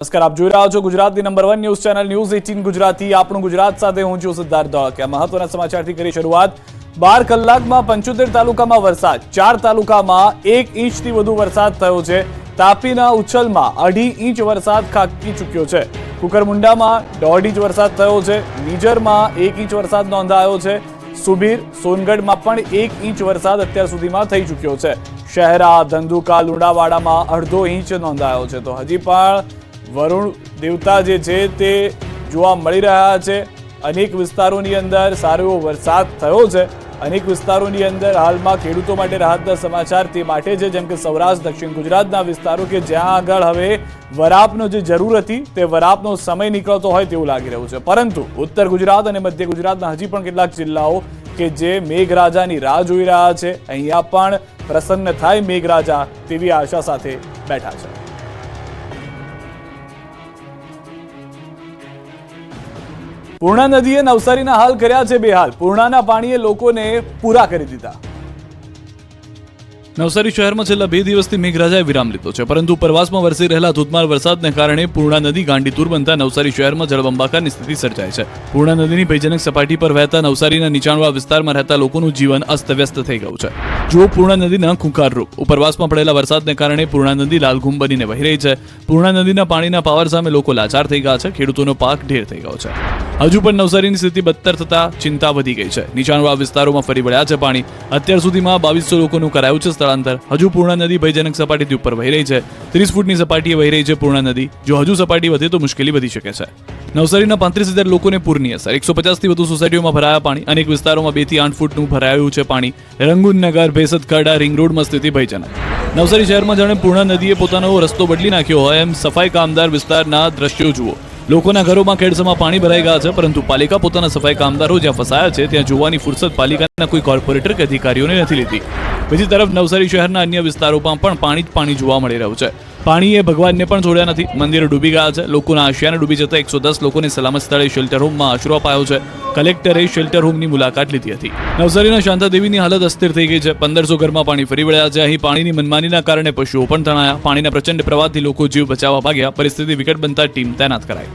નમસ્કાર, આપ જોઈ રહ્યા છો ગુજરાતની number 1 news channel news 18 Gujarati. આપણું ગુજરાત સાથે હું છું સિદ્ધાર્થ ધોળકિયા। મહત્વના સમાચારથી કરી શરૂઆત। 12 કલાકમાં 75 તાલુકામાં વરસાદ, 4 તાલુકામાં 1 ઇંચથી વધુ વરસાદ થયો છે। તાપીના ઉછલમાં 2.5 ઇંચ વરસાદ ખાબકી ચૂક્યો છે। કુકરમુંડામાં 1.5 ઇંચ વરસાદ થયો છે। નીજરમાં 1 ઇંચ વરસાદ નોંધાયો છે। સુબીર સોનગઢમાં પણ 1 ઇંચ વરસાદ અત્યાર સુધીમાં થઈ ચૂક્યો છે। શહેરા, ધંધુકા, લુણાવાડામાં 1/2 ઇંચ નોંધાયો છે। તો હજી પણ વરુણ દેવતા જે છે તે જોવા મળી રહ્યા છે। અનેક વિસ્તારોની અંદર સારો એવો વરસાદ થયો છે। અનેક વિસ્તારોની અંદર હાલમાં ખેડૂતો માટે રાહતના સમાચાર તે માટે છે, જેમ કે સૌરાષ્ટ્ર, દક્ષિણ ગુજરાતના વિસ્તારો કે જ્યાં આગળ હવે વરાપનો જે જરૂર હતી તે વરાપનો સમય નીકળતો હોય તેવું લાગી રહ્યું છે। પરંતુ ઉત્તર ગુજરાત અને મધ્ય ગુજરાતના હજી પણ કેટલાક જિલ્લાઓ કે જે મેઘરાજાની રાહ જોઈ રહ્યા છે, અહીંયા પણ પ્રસન્ન થાય મેઘરાજા તેવી આશા સાથે બેઠા છે। પૂર્ણા નદીએ નવસારીના હાલ કર્યા છે બેહાલ। પૂર્ણાના પાણીએ લોકોને પૂરા કરી દીધા। નવસારી શહેરમાં છેલ્લા 2 દિવસથી મેઘરાજાએ વિરામ લીધો છે, પરંતુ ઉપરવાસમાં વરસી રહેલા ધોધમાર વરસાદને કારણે પૂર્ણા નદી ગાંડીતુર બનતા નવસારી શહેરમાં જળબંબાકારની સ્થિતિ સર્જાઈ છે। પૂર્ણા નદીની ભયજનક સપાટી પર વહેતા નવસારીના નીચાણવાળા વિસ્તારમાં રહેતા લોકોનું જીવન અસ્તવ્યસ્ત થઈ ગયું છે। જો પૂર્ણા નદીના ખૂંખાર રૂપ ઉપરવાસમાં પડેલા વરસાદને કારણે પૂર્ણા નદી લાલઘુમ બનીને વહી રહી છે। પૂર્ણા નદીના પાણીના પાવર સામે લોકો લાચાર થઈ ગયા છે। ખેડૂતોનો પાક ઢેર થઈ ગયો છે। હજુ પણ નવસારીની સ્થિતિ બદતર થતા ચિંતા વધી ગઈ છે। નીચાણવાળા વિસ્તારોમાં ફરી વળ્યા છે પાણી। અત્યાર સુધીમાં 2200 લોકોનું કરાયું છે સ્થળાંતર। હજુ પૂર્ણા નદી ભયજનક સપાટીથી ઉપર વહી રહી છે। 30 ફૂટની સપાટીએ વહી રહી છે પૂર્ણા નદી। જો હજુ સપાટી વધે તો મુશ્કેલી વધી શકે છે। નવસારીના 35,000 લોકોને પૂરની અસર। 150થી વધુ સોસાયટીઓમાં ભરાયા પાણી। અનેક વિસ્તારોમાં 2 થી 8 ફૂટનું ભરાયું છે પાણી। રંગુનનગર, ભેસતખડા, રિંગ રોડમાં સ્થિતિ ભયજનક। નવસારી શહેરમાં જાણે પૂર્ણા નદીએ પોતાનો રસ્તો બદલી નાખ્યો હોય એમ સફાઈ કામદાર વિસ્તારના દ્રશ્યો જુઓ। લોકોના ઘરોમાં ખેડસમાં પાણી ભરાઈ ગયા છે, પરંતુ પાલિકા પોતાના સફાઈ કામદારો જ્યાં ફસાયા છે ત્યાં જોવાની ફુરસદ પાલિકાના કોઈ કોર્પોરેટર કે અધિકારીઓને નથી લીધી। બીજી તરફ નવસારી શહેરના અન્ય વિસ્તારોમાં પણ પાણી જોવા મળી રહ્યું છે। પાણીએ ભગવાનને પણ છોડ્યા નથી। મંદિરો ડૂબી ગયા છે। લોકોના આશિયાને ડૂબી જતા 110 લોકોને સલામત સ્થળે શેલ્ટર હોમમાં આશરો અપાયો છે। કલેક્ટરે શેલ્ટર હોમની મુલાકાત લીધી હતી। નવસારીના શાંતાદેવીની હાલત અસ્થિર થઈ ગઈ છે। 1500 ઘરમાં પાણી ફરી વળ્યા છે। અહીં પાણીની મનમાનીના કારણે પશુઓ પણ તણાયા। પાણીના પ્રચંડ પ્રવાહથી લોકો જીવ બચાવવા ભાગ્યા। પરિસ્થિતિ વિકટ બનતા ટીમ તૈનાત કરાઈ।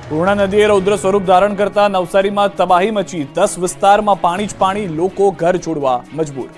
પૂર્ણા નદીએ રૌદ્ર સ્વરૂપ ધારણ કરતા નવસારીમાં તબાહી મચી। 10 વિસ્તારમાં પાણી જ પાણી, લોકો ઘર છોડવા મજબૂર।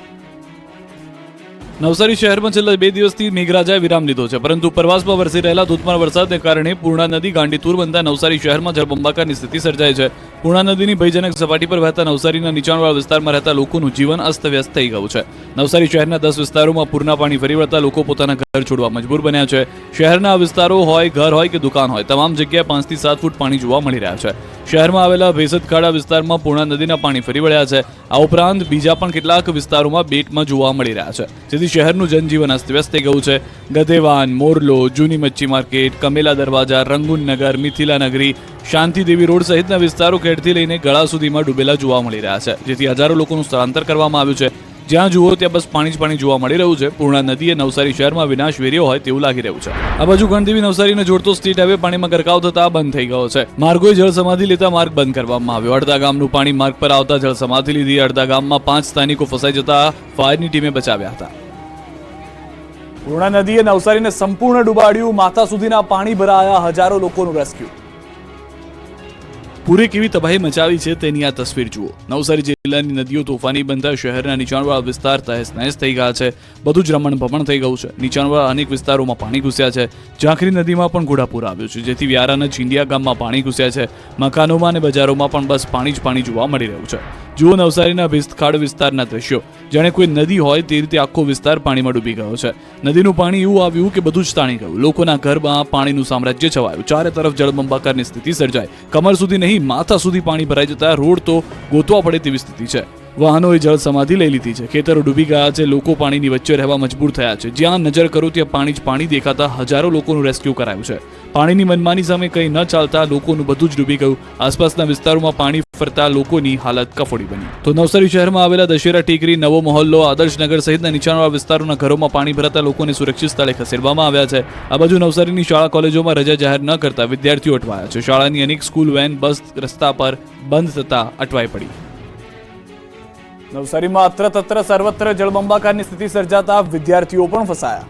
નવસારી શહેરમાં છેલ્લા 2 દિવસથી મેઘરાજાએ વિરામ લીધો છે, પરંતુ ઉપરવાસમાં વરસી રહેલા ધોધમાર વરસાદને કારણે પૂર્ણા નદી ગાંડીતુર બનતા નવસારી શહેરમાં જળબંબાકારની સ્થિતિ સર્જાઈ છે। પૂર્ણા નદીની ભયજનક સપાટી પર વહેતા નવસારીના નીચાણવાળા વિસ્તારમાં રહેતા લોકોનું જીવન અસ્તવ્યસ્ત થઈ ગયું છે। નવસારી શહેરના 10 વિસ્તારોમાં પૂરના પાણી ફરી વળતા લોકો પોતાના ઘર છોડવા મજબૂર બન્યા છે। શહેરના વિસ્તારો હોય, ઘર હોય કે દુકાન હોય, તમામ જગ્યાએ 5 થી 7 ફૂટ પાણી જોવા મળી રહ્યા છે। શહેરમાં આવેલા ભેસતખાડા વિસ્તારમાં પૂર્ણા નદીના પાણી ફરી વળ્યા છે। આ ઉપરાંત બીજા પણ કેટલાક વિસ્તારોમાં બેટમાં જોવા મળી રહ્યા છે, જેથી શહેરનું જનજીવન અસ્તવ્યસ્ત થઈ ગયું છે। ગધેવાન, મોરલો, જૂની મચ્છી માર્કેટ, કમેલા દરવાજા, રંગુનનગર, મિથિલા નગરી, શાંતિદેવી રોડ સહિતના વિસ્તારો ખેડથી લઈને ગળા સુધીમાં ડૂબેલા જોવા મળી રહ્યા છે, જેથી હજારો લોકોનું સ્થળાંતર કરવામાં આવ્યું છે। જ્યાં જુઓ ત્યાં બસ પાણી જ પાણી જોવા મળી રહ્યું છે। પૂર્ણા નદીએ નવસારી શહેરમાં વિનાશ વેર્યો હોય તેવું લાગી રહ્યું છે। આ બાજુ ગણદેવી નવસારીને જોડતો સ્ટેટ હાઈવે પાણીમાં ગરકાવ થતા બંધ થઈ ગયો છે। માર્ગોએ જળ સમાધિ લેતા માર્ગ બંધ કરવામાં આવ્યો। અડધા ગામનું પાણી માર્ગ પર આવતા જળ સમાધિ લીધી। અડધા ગામમાં 5 સ્થાનિકો ફસાઈ જતા ફાયરની ટીમે બચાવ્યા હતા। પૂર્ણા નદીએ નવસારીને સંપૂર્ણ ડૂબાડ્યું। માથા સુધીના પાણી ભરાયા। હજારો લોકોનું રેસ્ક્યુ। પૂરે કેવી તબાહી મચાવી છે તેની આ તસવીર જુઓ। નવસારી જિલ્લાની નદીઓ તોફાની બનતા શહેરના નીચાણવાળા વિસ્તાર તહેસ નહેસ થઈ ગયા છે। બધું જ રમણ ભમણ થઈ ગયું છે। નીચાણવાળા અનેક વિસ્તારોમાં પાણી ઘૂસ્યા છે। ઝાંખરી નદીમાં પણ ઘોડાપૂર આવ્યું છે, જેથી વ્યારાના ચીંડિયા ગામમાં પાણી ઘૂસ્યા છે। મકાનોમાં અને બજારોમાં પણ બસ પાણી જ પાણી જોવા મળી રહ્યું છે। જુઓ નવસારીના ભેસતખાડ વિસ્તારના દ્રશ્યો। જાણે કોઈ નદી હોય તે રીતે આખો વિસ્તાર પાણીમાં ડૂબી ગયો છે। નદીનું પાણી એવું આવ્યું કે બધું જ તાણી ગયું। લોકોના ઘરમાં પાણીનું સામ્રાજ્ય છવાયું। ચારે તરફ જળબંબાકારની સ્થિતિ સર્જાઈ। કમર સુધી નહીં, માથા સુધી પાણી ભરાઈ જતા રોડ તો ગોતવા પડે તેવી સ્થિતિ છે। વાહનોએ જળ સમાધિ લઈ લીધી છે। ખેતરો ડૂબી ગયા છે। લોકો પાણીની વચ્ચે રહેવા મજબૂર થયા છે। જ્યાં નજર કરો ત્યાં પાણી જ પાણી દેખાતા હજારો લોકોનું રેસ્ક્યુ કરાયું છે। પાણીની મનમાની સામે કંઈ ન ચાલતા લોકોનું બધું જ ડૂબી ગયું। આસપાસના વિસ્તારોમાં પાણી ફરતા લોકોની હાલત કફોડી બની। તો નવસારી શહેરમાં આવેલા દશેરા ટેકરી, નવો મહોલ્લો, આદર્શનગર સહિતના નીચાણવાળા વિસ્તારોના ઘરોમાં પાણી ભરાતા લોકોને સુરક્ષિત સ્થળે ખસેડવામાં આવ્યા છે। આ બાજુ નવસારીની શાળા કોલેજોમાં રજા જાહેર ન કરતા વિદ્યાર્થીઓ અટવાયા છે। શાળાની અનેક સ્કૂલ વેન, બસ રસ્તા પર બંધ થતા અટવાઈ પડી। નવસારીમાં અત્ર તત્ર સર્વત્ર જળબંબાકારની સ્થિતિ સર્જાતા વિદ્યાર્થીઓ પણ ફસાયા।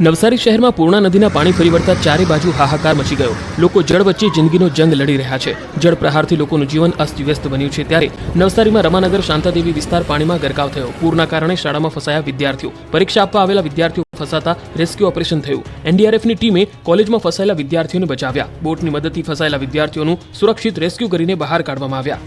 નવસારી શહેરમાં પૂર્ણા નદીના પાણી ફરી વળતા ચારે બાજુ હાહાકાર મચી ગયો. લોકો જળ વચ્ચે જિંદગીનો જંગ લડી રહ્યા છે. જળ પ્રહારથી લોકોનું જીવન અસ્તવ્યસ્ત બન્યું છે. ત્યારે નવસારીમાં રમાનગર શાંતાદેવી વિસ્તાર પાણીમાં ગરકાવ થયો. પૂરના કારણે શાળામાં ફસાયા વિદ્યાર્થીઓ. પરીક્ષા આપવા આવેલા વિદ્યાર્થીઓ ફસાતા રેસ્ક્યુ ઓપરેશન થયું. એનડીઆરએફની ટીમે કોલેજમાં ફસાયેલા વિદ્યાર્થીઓને બચાવ્યા. બોટની મદદથી ફસાયેલા વિદ્યાર્થીઓનું સુરક્ષિત રેસ્ક્યુ કરીને બહાર કાઢવામાં આવ્યા.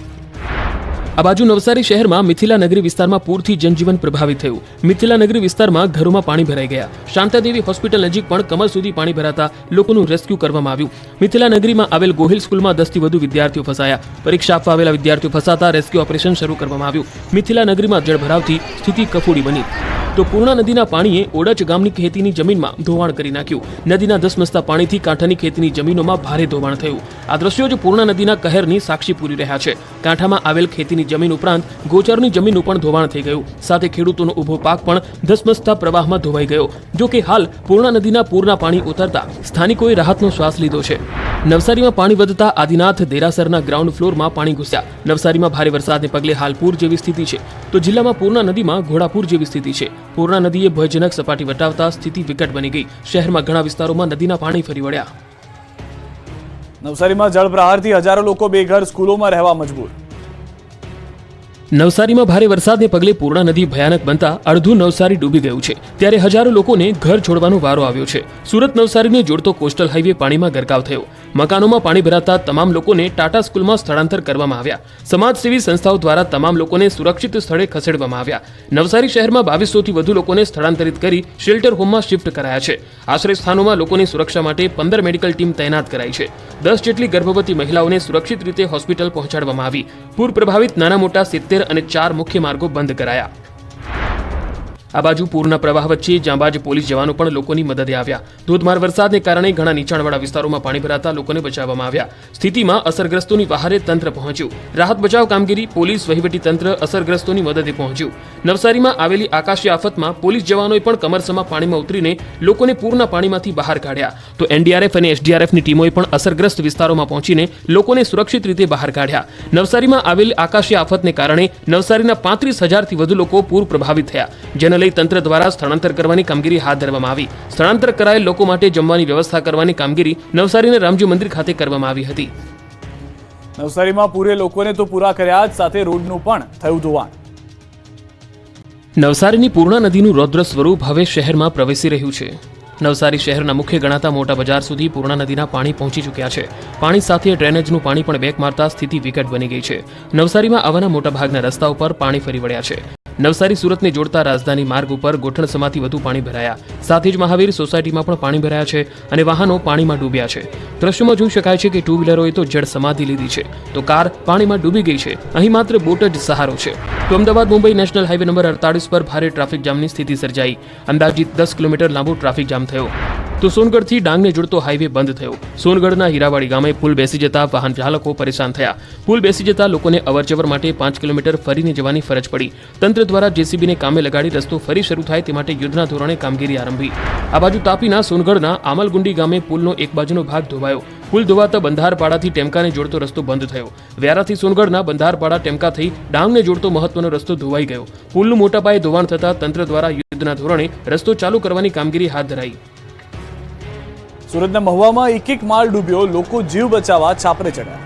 આ બાજુ નવસારી શહેરમાં મિથિલા નગરી વિસ્તારમાં પૂરથી જનજીવન પ્રભાવિત થયું. મિથિલા નગરી વિસ્તારમાં ઘરોમાં પાણી ભરાઈ ગયા. શાંતાદેવી હોસ્પિટલ નજીક પણ કમર સુધી પાણી ભરાતા લોકોનું રેસ્ક્યુ કરવામાં આવ્યું. મિથિલા નગરીમાં આવેલ ગોહિલ સ્કૂલમાં 10થી વધુ વિદ્યાર્થીઓ ફસાયા. પરીક્ષા આપવા આવેલા વિદ્યાર્થીઓ ફસાતા રેસ્ક્યુ ઓપરેશન શરૂ કરવામાં આવ્યું. મિથિલા નગરીમાં જળભરાવથી સ્થિતિ કફોડી બની. તો પૂર્ણા નદીના પાણીએ ઓડચ ગામની ખેતીની જમીનમાં ધોવાણ કરી નાખ્યું. નદીના ધસમસતા પાણીથી કાંઠાની ખેતીની જમીનોમાં ભારે ધોવાણ થયું. આ દ્રશ્યો જ પૂર્ણા નદીના કહેરની સાક્ષી પૂરી રહ્યા છે. કાંઠામાં આવેલ ખેતીની જમીન ઉપરાંત ગોચરની જમીનનું પણ ધોવાણ થઈ ગયું. સાથે ખેડૂતોનો ઊભો પાક પણ ધસમસતા પ્રવાહમાં ધોવાઈ ગયો. જો કે હાલ પૂર્ણા નદીના પૂરના પાણી ઉતરતા સ્થાનિકોએ રાહતનો શ્વાસ લીધો છે. નવસારીમાં પાણી વધતા આદિનાથ દેરાસરના ગ્રાઉન્ડ ફ્લોરમાં પાણી ઘૂસ્યા. નવસારીમાં ભારે વરસાદને પગલે હાલ પૂર જેવી સ્થિતિ છે. તો જિલ્લામાં પૂર્ણા નદીમાં ઘોડાપૂર જેવી સ્થિતિ છે. પૂર્ણા નદીએ ભયજનક સપાટી વટાવતા સ્થિતિ વિકટ બની ગઈ. શહેરમાં ઘણા વિસ્તારોમાં નદીના પાણી ફરી વળ્યા. નવસારીમાં જળપ્રહારથી હજારો લોકો બેઘર, સ્કૂલોમાં રહેવા મજબૂર. નવસારીમાં ભારે વરસાદને પગલે પૂર્ણા નદી ભયાનક બનતા અડધું નવસારી ડૂબી ગયું છે. ત્યારે હજારો લોકોને ઘર છોડવાનો વારો આવ્યો છે. સુરત નવસારીને જોડતો કોસ્ટલ હાઈવે પાણીમાં ગરકાવ થયો. મકાનોમાં પાણી ભરાતા તમામ લોકોને ટાટા સ્કૂલમાં સ્થળાંતર કરવામાં આવ્યા. સમાજસેવી સંસ્થાઓ દ્વારા તમામ લોકોને સુરક્ષિત સ્થળે ખસેડવામાં આવ્યા. નવસારી શહેરમાં 2200થી વધુ લોકોને સ્થળાંતરિત કરી શેલ્ટર હોમમાં શિફ્ટ કરાયા છે. આશ્રય સ્થાનોમાં લોકોની સુરક્ષા માટે 15 મેડિકલ ટીમ તૈનાત કરાઈ છે. 10 જેટલી ગર્ભવતી મહિલાઓને સુરક્ષિત રીતે હોસ્પિટલ પહોંચાડવામાં આવી. પૂર પ્રભાવિત નાના મોટા 70 અને 4 મુખ્ય માર્ગો બંધ કરાયા. આ બાજુ પૂરના પ્રવાહ વચ્ચે જાંબાજ પોલીસ જવાનો પણ લોકોની મદદે આવ્યા. ધોધમાર વરસાદને કારણે ઘણા નીચાણવાળા વિસ્તારોમાં પાણી ભરાતા લોકોને બચાવવામાં આવ્યા. સ્થિતિમાં અસરગ્રસ્તોની વહારે તંત્ર પહોંચ્યું. રાહત બચાવ કામગીરી, પોલીસ વહીવટી તંત્ર અસરગ્રસ્તોની મદદે પહોંચ્યું. નવસારીમાં આવેલી આકાશી આફતમાં પોલીસ જવાનોએ પણ કમરસમાં પાણીમાં ઉતરીને લોકોને પૂરના પાણીમાંથી બહાર કાઢ્યા. તો એનડીઆરએફ અને એસડીઆરએફની ટીમોએ પણ અસરગ્રસ્ત વિસ્તારોમાં પહોંચીને લોકોને સુરક્ષિત રીતે બહાર કાઢ્યા. નવસારીમાં આવેલી આકાશી આફતને કારણે નવસારીના 35,000થી વધુ લોકો પૂર પ્રભાવિત થયા. જેને તંત્ર દ્વારા સ્થળાંતર કરવાની કામગીરી હાથ ધરવામાં આવી. સ્થળાંતર કરાયેલ લોકો માટે જમવાની વ્યવસ્થા કરવાની કામગીરી નવસારીના રામજી મંદિર ખાતે કરવામાં આવી હતી. નવસારીમાં પૂરે લોકોને તો પૂરા કર્યા જ, સાથે રોડનું પણ થયું ધોવાણ. નવસારીની પૂર્ણા નદીનું રૌદ્ર સ્વરૂપ હવે શહેરમાં પ્રવેશી રહ્યું છે. નવસારી શહેરના મુખ્ય ગણાતા મોટા બજાર સુધી પૂર્ણા નદીના પાણી પહોંચી ચૂક્યા છે. પાણી સાથે ડ્રેનેજનું પાણી પણ બેક મારતા સ્થિતિ વિકટ બની ગઈ છે. નવસારીમાં આવવાના મોટા ભાગના રસ્તાઓ પર પાણી ફરી વળ્યા છે. નવસારી સુરતને જોડતા રાજધાની માર્ગ ઉપર ગોઠણસમાથી વધુ પાણી ભરાયા. સાથે જ મહાવીર સોસાયટીમાં પણ પાણી ભરાયા છે અને વાહનો પાણીમાં ડૂબ્યા છે. દ્રશ્યોમાં જોઈ શકાય છે કે ટુ વ્હીલરોએ તો જળ સમાધિ લીધી છે, તો કાર પાણીમાં ડૂબી ગઈ છે. અહીં માત્ર બોટ જ સહારો છે. તો Ahmedabad Mumbai national highway number 48 પર ભારે ટ્રાફિક જામની સ્થિતિ સર્જાઈ. અંદાજિત 10 કિલોમીટર લાંબો ટ્રાફિક જામ થયો. તો સોનગઢથી ડાંગને જોડતો હાઈવે બંધ થયો. સોનગઢના હીરાવાડી ગામે પુલ બેસી જતા વાહન ચાલકો પરેશાન થયા. પુલ બેસી જતા લોકોને અવરજવર માટે 5 કિલોમીટર ફરીને જવાની ફરજ પડી. તંત્ર દ્વારા જેસીબીને કામે લગાડી રસ્તો ફરી શરૂ થાય તે માટે યુદ્ધના ધોરણે કામગીરી આરંભી. આ બાજુ તાપીના સોનગઢના આમલગુંડી ગામે પુલનો એક બાજુનો ભાગ ધોવાયો. પુલ ધોવાતા બંધારપાડાથી ટેમકાને જોડતો રસ્તો બંધ થયો. વ્યારાથી સોનગઢના બંધારપાડા ટેમકા થઈ ડાંગને જોડતો મહત્વનો રસ્તો ધોવાઈ ગયો. પુલનું મોટા પાયે ધોવાણ થતા તંત્ર દ્વારા યુદ્ધના ધોરણે રસ્તો ચાલુ કરવાની કામગીરી હાથ ધરાઈ. સુરતના મહુવામાં એક માળ ડૂબ્યો, લોકો જીવ બચાવવા છાપરે ચડ્યા.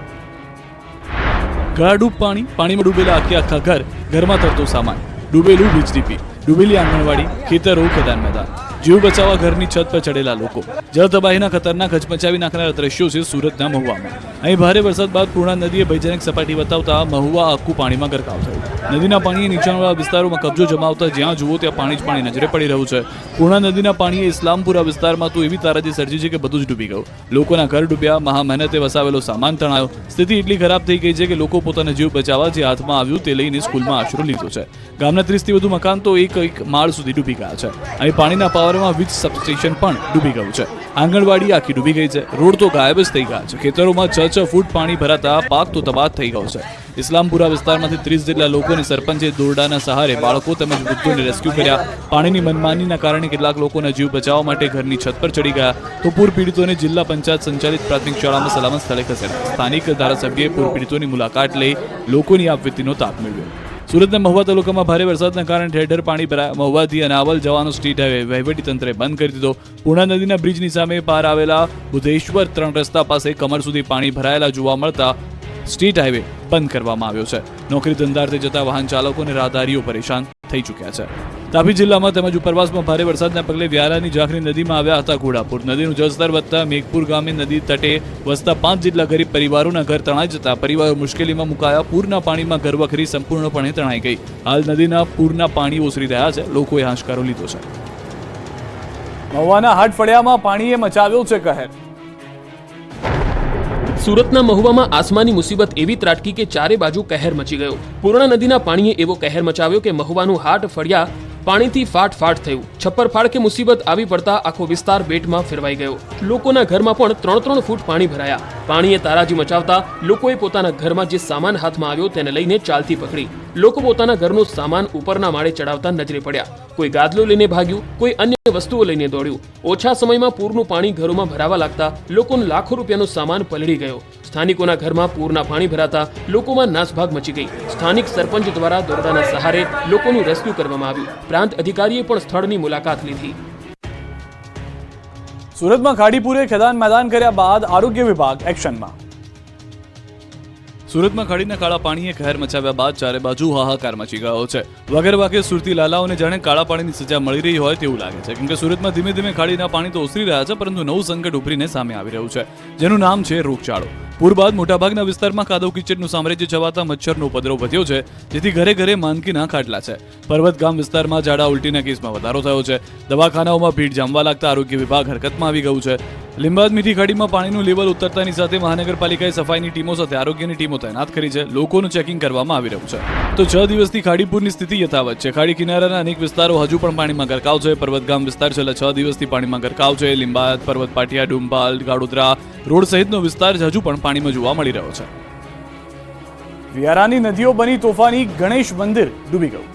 ગાડૂબ પાણીમાં ડૂબેલા આખા ઘર, ઘરમાં તરતો સામાન, ડૂબેલું વીજ ડીપી, ડૂબેલી આંગણવાડી, ખેતરો, ખેદાન મેદાન. જીવ બચાવવા ઘરની છત પર ચડેલા લોકો. જળ તબાહીના ખતરનાક હચમચાવી નાખનારા દ્રશ્યો છે સુરતના મહુવામાં. અહીં ભારે વરસાદ બાદ પૂર્ણા નદીએ ભયજનક સપાટી બતાવતા મહુવા આખું પાણીમાં ગરકાવ થયું. નદીના પાણીએ નીચાણવાળા વિસ્તારોમાં કબજો જમાવતા જ્યાં જુઓ ત્યાં પાણી જ પાણી નજરે પડી રહ્યું છે. પૂર્ણા નદીના પાણીએ ઇસ્લામપુરા વિસ્તારમાં તો એવી તારાજી સર્જી છે કે બધું જ ડૂબી ગયું. લોકોના ઘર ડૂબ્યા, મહા મહેનતે વસાવેલો સામાન તણાયો. સ્થિતિ એટલી ખરાબ થઈ ગઈ છે કે લોકો પોતાના જીવ બચાવવા જે હાથમાં આવ્યું તે લઈને સ્કૂલમાં આશરો લીધો છે. ગામના 30થી વધુ મકાન તો એક માળ સુધી ડૂબી ગયા છે. અહીં પાણીના પાવરમાં વીજ સબસ્ટેશન પણ ડૂબી ગયું છે. આંગણવાડી આખી ડૂબી ગઈ છે. રોડ તો ગાયબ જ થઈ ગયા છે. ખેતરોમાં 6 ફૂટ પાણી ભરાતા પાક તો તબાહ થઈ ગયો છે. ઇસ્લામપુરા વિસ્તારમાંથી 30 જેટલા લોકોને સરપંચે દોરડાના સહારે બાળકો તેમજ વૃદ્ધોને રેસ્ક્યુ કર્યા. પાણીની મનમાનીના કારણે કેટલાક લોકોના જીવ બચાવવા માટે ઘરની છત પર ચડી ગયા. તો પૂર પીડિતોને જિલ્લા પંચાયત સંચાલિત પ્રાથમિક શાળામાં સલામત સ્થળે ખસેડ્યા. સ્થાનિક ધારાસભ્યએ પૂર પીડિતોની મુલાકાત લઈ લોકોની આપવીતીનો તાપ મેળવ્યો. સુરતના મહુવા તાલુકામાં ભારે વરસાદના કારણે ઠેર ઠેર પાણી ભરાયા. મહુવાથી અનાવલ જવાનો સ્ટ્રીટ હાઈવે વહીવટીતંત્રે બંધ કરી દીધો. પૂર્ણા નદીના બ્રિજની સામે પાર આવેલા બુધેશ્વર 3 રસ્તા પાસે કમર સુધી પાણી ભરાયેલા જોવા મળતા સ્ટ્રીટ હાઈવે બંધ કરવામાં આવ્યો છે. નોકરી ધંધાર્થે જતા વાહન ચાલકો અને રાહદારીઓ પરેશાન થઈ ચૂક્યા છે. તાપી જિલ્લામાં તેમજ ઉપરવાસમાં ભારે વરસાદના પગલે વ્યારાની ઝાંખરી નદીમાં આવ્યા હતા ઘોડાપુર. નદીનું જળસ્તર વધતા મેઘપુર ગામે નદી તટે વસતા 5 જેટલા ગરીબ પરિવારોના ઘર તણાઈ જતા પરિવારો મુશ્કેલીમાં મુકાયા. પૂરના પાણીમાં ઘરવખરી સંપૂર્ણપણે તણાઈ ગઈ. હાલ નદીના પૂરના પાણી ઓસરી રહ્યા છે. લોકોએ હાશકારો લીધો છે. મહુવાના હાટફળિયામાં પાણીએ મચાવ્યો છે કહેર. સુરતના મહુવામાં આસમાની મુસીબત એવી ત્રાટકી કે ચારે બાજુ કહેર મચી ગયો. પૂર્ણા નદીના પાણીએ એવો કહેર મચાવ્યો કે મહુવાનું હાટ ફળિયા પાણીથી ફાટ થઈ. છપ્પર ફાડ કે મુસીબત આવી પડતા આખો વિસ્તાર બેટમાં ફેરવાઈ ગયો. લોકોના ઘરમાં પણ 3-3 ફૂટ પાણી ભરાયા. પાણીએ તારાજી મચાવતા લોકોએ પોતાના ઘરમાં જે સામાન હાથમાં આવ્યો તેને લઈને ચાલતી પકડી. લોકો પોતાના ઘરનો સામાન ઉપરના માળે ચડાવતા નજરે પડ્યા. કોઈ ગાદલો લઈને ભાગ્યું, કોઈ અન્ય વસ્તુઓ લઈને દોડ્યું. ઓછા સમયમાં પૂરનું પાણી ઘરોમાં ભરાવા લાગતા લોકોનો લાખો રૂપિયાનો સામાન પલળી ગયો. સ્થાનિકોના ઘરમાં પૂરના પાણી ભરાતા લોકોમાં નાસભાગ મચી ગઈ. સ્થાનિક સરપંચ દ્વારા દોરડાના સહારે લોકોનું રેસ્ક્યુ કરવામાં આવ્યું. પ્રાંત અધિકારીએ પણ સ્થળની મુલાકાત લીધી. સુરતમાં ખાડીપુરે ખેદાન મેદાન કર્યા બાદ આરોગ્ય વિભાગ એક્શનમાં. સુરતમાં ખાડીના કાળા પાણીએ કહેર મચાવ્યા બાદ ચારે બાજુ હાહાકાર મચી ગયો છે. વગર વાકે સુરતી લાલાઓને જાણે કાળા પાણીની સજા મળી રહી હોય તેવું લાગે છે. કેમ કે સુરતમાં ધીમે ધીમે ખાડીના પાણી તો ઓસરી રહ્યા છે, પરંતુ નવું સંકટ ઉભરીને સામે આવી રહ્યું છે, જેનું નામ છે રોગચાળો. પૂર બાદ મોટાભાગના વિસ્તારમાં કાદવ કિચડનું સામ્રાજ્ય છવાતા મચ્છરનો ઉપદ્રવ વધ્યો છે, જેથી ઘરે ઘરે માંદગીના ખાટલા છે. પર્વત ગામ વિસ્તારમાં ઝાડા ઉલટીના કેસમાં વધારો થયો છે. દવાખાનાઓમાં ભીડ જામવા લાગતા આરોગ્ય વિભાગ હરકતમાં આવી ગયું છે. લીંબાદ મીઠી ખાડીમાં પાણીનું લેવલ ઉતરતાની સાથે મહાનગરપાલિકાએ સફાઈની ટીમો સાથે આરોગ્યની ટીમો તૈનાત કરી છે. લોકોનું ચેકિંગ કરવામાં આવી રહ્યું છે. તો 6 દિવસથી ખાડીપુરની સ્થિતિ યથાવત છે. ખાડી કિનારાના અનેક વિસ્તારો હજુ પણ પાણીમાં ગરકાવ છે. પર્વતગામ વિસ્તાર છેલ્લા 6 દિવસથી પાણીમાં ગરકાવ છે. લીંબાદ, પર્વત પાટિયા, ડુંબાલ, ગાડોદરા રોડ સહિતનો વિસ્તાર હજુ પણ પાણીમાં જોવા મળી રહ્યો છે. વ્યારાની નદીઓ બની તોફાની. ગણેશ મંદિર ડૂબી ગયું.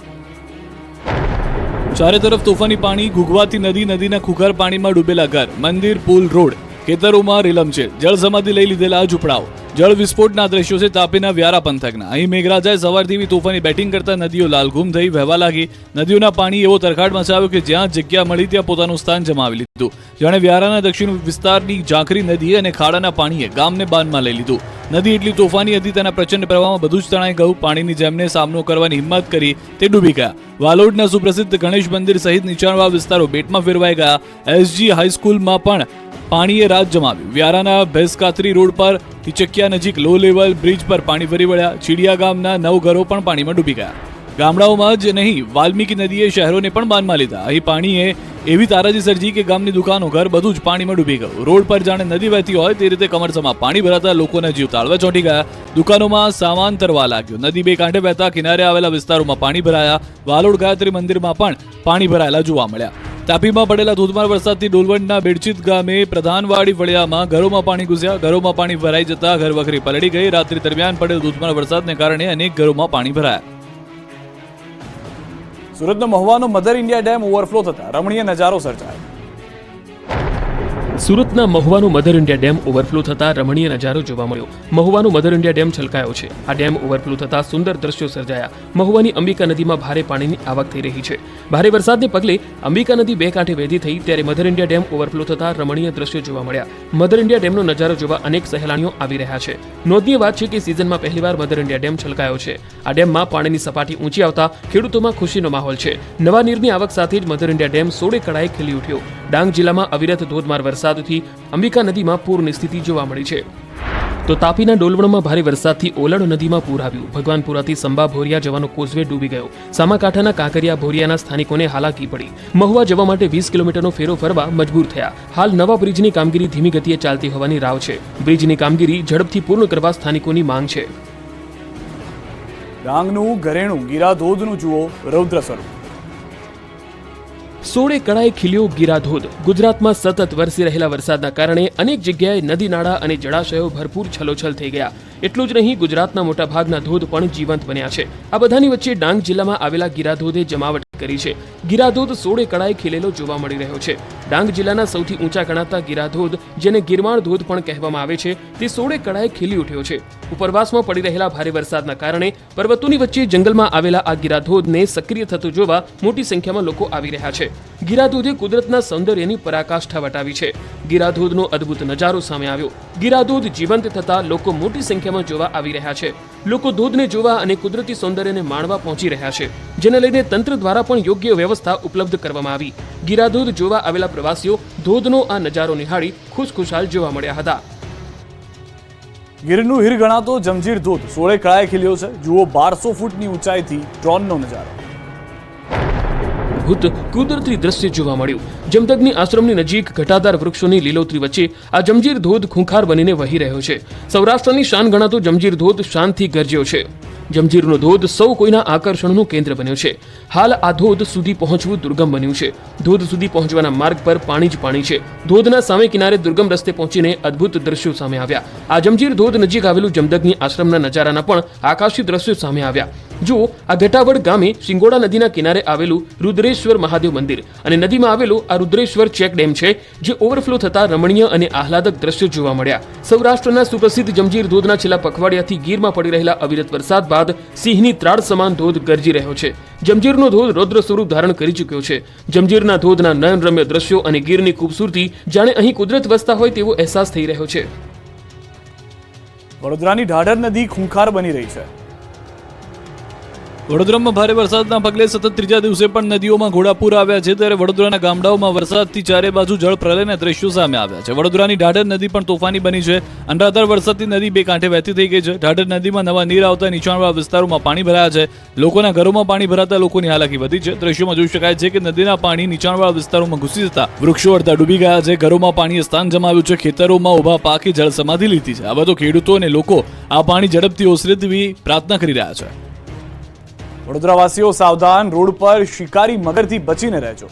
ચારે તરફ તોફાની પાણી. ઘૂઘવાતી નદી, નદીના ખુખાર પાણીમાં ડૂબેલા ઘર, મંદિર, પુલ, રોડ, ખેતરોમાં રેલમછેલ, જળ સમાધિ લઈ લીધેલા ઝૂંપડાઓ. જળ વિસ્ફોટના દ્રશ્યો છે તાપીના વ્યારા પંથકના. અહીં મેઘરાજાએ સવારથી એવી તોફાની બેટિંગ કરતા નદીઓ લાલઘુમ થઈ વહેવા લાગી. નદીઓના પાણી એવો તરખાટ મચાવ્યો કે જ્યાં જગ્યા મળી ત્યાં પોતાનું સ્થાન જમાવી લીધું. જાણે વ્યારાના દક્ષિણ વિસ્તારની ઝાંખરી નદી અને ખાડાના પાણીએ ગામને બાનમાં લઈ લીધું. નદી એટલી તોફાની હતી, તેના પ્રચંડ પ્રવાહમાં બધું જ તણાઈ ગયું. પાણીની જેમને સામનો કરવાની હિંમત કરી તે ડૂબી ગયા. વાલોડના સુપ્રસિદ્ધ ગણેશ મંદિર સહિત નીચાણવાળા વિસ્તારો બેટમાં ફેરવાઈ ગયા. એસજી હાઈસ્કૂલમાં પણ પાણીએ રાત જમાવ્યું. વ્યારાના ભેંસકાતરી રોડ પર ટીચકિયા નજીક લો લેવલ બ્રિજ પર પાણી ફરી વળ્યા. ચીડિયા ગામના 9 ઘરો પણ પાણીમાં ડૂબી ગયા. ગામડાઓમાં જ નહીં, વાલ્મીકી નદીએ શહેરોને પણ બાનમાં લીધા. અહીં પાણીએ એવી તારાજી સર્જી કે ગામની દુકાનો, ઘર બધું જ પાણીમાં ડૂબી ગયું. રોડ પર જાણે નદી વહેતી હોય તે રીતે કમરસમાં પાણી ભરાતા લોકોના જીવ તાળવે ચોંટી ગયા. દુકાનોમાં સામાન તરવા લાગ્યો. નદી બે કાંઠે વહેતા કિનારે આવેલા વિસ્તારોમાં પાણી ભરાયા. વાલોડ ગાયત્રી મંદિરમાં પણ પાણી ભરાયેલા જોવા મળ્યા. તાપીમાં પડેલા ધોધમાર વરસાદથી ડોલવણના બેડચીત ગામે પ્રધાનવાડી ફળિયામાં ઘરોમાં પાણી ઘૂસ્યા. ઘરોમાં પાણી ભરાઈ જતા ઘરવખરી પલળી ગઈ. રાત્રિ દરમિયાન પડેલ ધોધમાર વરસાદને કારણે અનેક ઘરોમાં પાણી ભરાયા. સુરતનો મહુવાનો મધર ઇન્ડિયા ડેમ ઓવરફ્લો થતા રમણીય નજારો સર્જાયો. સુરતના મહુવાનો મધર ઇન્ડિયા ડેમ ઓવરફ્લો થતા રમણીય નજારો જોવા મળ્યો. મહુવાનો મધર ઇન્ડિયા ડેમ છલકાયો છે. આ ડેમ ઓવરફ્લો થતા સુંદર દ્રશ્યો સર્જાયા. મહુવાની અંબિકા નદીમાં ભારે પાણીની આવક થઈ રહી છે. ભારે વરસાદને પગલે અંબિકા નદી બે કાંઠે વહેતી થઈ ત્યારે મધર ઇન્ડિયા ડેમ ઓવરફ્લો થતા રમણીય દ્રશ્યો જોવા મળ્યા. મધર ઇન્ડિયા ડેમનો નજારો જોવા અનેક સહેલાણીઓ આવી રહ્યા છે. નોંધનીય વાત છે કે સિઝનમાં પહેલીવાર મધર ઇન્ડિયા ડેમ છલકાયો છે. આ ડેમમાં પાણીની સપાટી ઊંચી આવતા ખેડૂતોમાં ખુશીનો માહોલ છે. નવા નીરની આવક સાથે જ મધર ઇન્ડિયા ડેમ સોળે કળાએ ખીલી ઉઠ્યો. ડાંગ જિલ્લામાં અવિરત ધોધમાર વરસાદથી અંબિકા નદીમાં પૂરની સ્થિતિ જોવા મળી છે. તો તાપીના ડોલવણમાં ભારે વરસાદથી ઓલડ નદીમાં પૂર આવ્યું. ભગવાનપુરાથી સંબા ભોરિયા જવાનો કોઝવે ડૂબી ગયો. સામાકાંઠાના કાંકરિયા ભોરિયાના સ્થાનિકોને હાલાકી પડી. મહુવા જવા માટે 20 કિલોમીટરનો ફેરો ફરવા મજબૂર થયા. હાલ નવા બ્રિજની કામગીરી ધીમી ગતિએ ચાલતી હોવાની રાવ છે. બ્રિજની કામગીરી ઝડપથી પૂર્ણ કરવા સ્થાનિકોની માંગ છે. ડાંગનું ઘરેણું ગીરાધોધનું જુઓ રૌદ્ર સ્વરૂપ. સોળે કળાએ ખીલ્યો ગીરાધોધ. ગુજરાતમાં સતત વરસી રહેલા વરસાદના કારણે અનેક જગ્યાએ નદી નાળા અને જળાશયો ભરપૂર છલોછલ થઈ ગયા. એટલું જ નહીં, ગુજરાતના મોટાભાગના ધોધ પણ જીવંત બન્યા છે. આ બધાની વચ્ચે ડાંગ જિલ્લામાં આવેલા ગીરાધોધે જમાવટ કરી છે. ગીરાધોધ સોળે કળાએ ખીલેલો જોવા મળી રહ્યો છે. ડાંગ જિલ્લાના સૌથી ઊંચા ગણાતા ગીરા ધોધ, જેને ગિરમાળ ધોધ પણ કહેવામાં આવે છે, તે 16 કળાએ ખીલી ઉઠ્યો છે. ઉપરવાસમાં પડી રહેલા ભારે વરસાદના કારણે પર્વતોની વચ્ચે જંગલમાં આવેલા આ ગીરા ધોધને સક્રિય થતો જોવા મોટી સંખ્યામાં લોકો આવી રહ્યા છે. ગીરા ધોધે કુદરતના સૌંદર્યની પરાકાષ્ઠા વટાવી છે. ગીરા ધોધનો અદ્ભુત નજારો સામે આવ્યો. ગીરા ધોધ જીવંત થતા લોકો મોટી સંખ્યામાં જોવા આવી રહ્યા છે. લોકો ધોધને જોવા અને કુદરતી સૌંદર્યને માણવા પહોંચી રહ્યા છે, જેને લઈને તંત્ર દ્વારા પણ યોગ્ય વ્યવસ્થા ઉપલબ્ધ કરવામાં આવી. ગીરા ધોધ જોવા આવેલા પ્રવાસીઓ ધોધનો આ નજારો નિહાળી ખુશખુશાલ જોવા મળ્યા હતા. ગીરનું હીર ગણાતો જમજીર ધોધ 16 કળાએ ખીલ્યો છે. જુઓ 1200 ફૂટની ઊંચાઈથી ડ્રોનનો નજારો. અદ્ભુત કુદરતી દ્રશ્ય જોવા મળ્યું. જમદગ્નિ આશ્રમની નજીક ઘટાદાર વૃક્ષોની લીલોતરી વચ્ચે આ જમજીર ધોધ ખૂંખાર બનીને વહી રહ્યો છે. સૌરાષ્ટ્રની શાન ગણાતો જમજીર ધોધ શાનથી ગરજ્યો છે. જમજીરનો ધોધ સૌ કોઈના આકર્ષણનું કેન્દ્ર બન્યો છે. હાલ આ ધોધ સુધી પહોંચવું દુર્ગમ બન્યું છે. ધોધ સુધી પહોંચવાના માર્ગ પર પાણી જ પાણી છે. ધોધના સામે કિનારે દુર્ગમ રસ્તે પહોંચીને અદ્ભુત દ્રશ્યો સામે આવ્યા. આ જમજીર ધોધ નજીક આવેલું જમદગ્નિ આશ્રમના નજારાના પણ આકાશી દ્રશ્યો સામે આવ્યા. જુઓ, આ ઘટાવડ ગામે શિંગોડા નદીના કિનારે આવેલું રુદ્રેશ્વર મહાદેવ મંદિર અને નદીમાં આવેલું આ રુદ્રેશ્વર ચેક ડેમ છે, જે ઓવરફ્લો થતા રમણીય અને આહલાદક દ્રશ્યો જોવા મળ્યા. સૌરાષ્ટ્રના સુપ્રસિદ્ધ જમજીર ધોધના છેલ્લા પખવાડિયાથી ગીરમાં પડી રહેલા અવિરત વરસાદ બાદ સિંહની ત્રાડ સમાન ધોધ ગરજી રહ્યો છે. જમજીરનો ધોધ રૌદ્ર સ્વરૂપ ધારણ કરી ચૂક્યો છે. જમજીરના ધોધના નયનરમ્ય દ્રશ્યો અને ગીરની ખૂબસૂરતી જાણે અહીં કુદરત વસતા હોય તેવો અહેસાસ થઈ રહ્યો છે. વડોદરાની ઢાઢર નદી ખૂંખાર બની રહી છે. વડોદરામાં ભારે વરસાદના પગલે સતત ત્રીજા દિવસે પણ નદીઓમાં ઘોડાપૂર આવ્યા છે. ત્યારે વડોદરાના ગામડાઓમાં વરસાદથી ચારે બાજુ જળ પ્રલયના દ્રશ્યો સામે આવ્યા છે. વડોદરાની ઢાઢર નદી પણ તોફાની બની છે. અનરાધાર વરસાદથી નદી બે કાંઠે વહેતી થઈ ગઈ છે. ઢાઢર નદીમાં નવા નીર આવતા નીચાણવાળા વિસ્તારોમાં પાણી ભરાયા છે. લોકોના ઘરોમાં પાણી ભરાતા લોકોની હાલાકી વધી છે. દ્રશ્યોમાં જોઈ શકાય છે કે નદીના પાણી નીચાણવાળા વિસ્તારોમાં ઘૂસી જતા વૃક્ષો અડધા ડૂબી ગયા છે. ઘરોમાં પાણીએ સ્થાન જમાવ્યું છે. ખેતરોમાં ઉભા પાકે જળ સમાધિ લીધી છે. આ બધો ખેડૂતો અને લોકો આ પાણી ઝડપથી ઓસરે તેવી પ્રાર્થના કરી રહ્યા છે. વડોદરાવાસીઓ સાવધાન, રોડ પર શિકારી મગરથી બચીને રહેજો.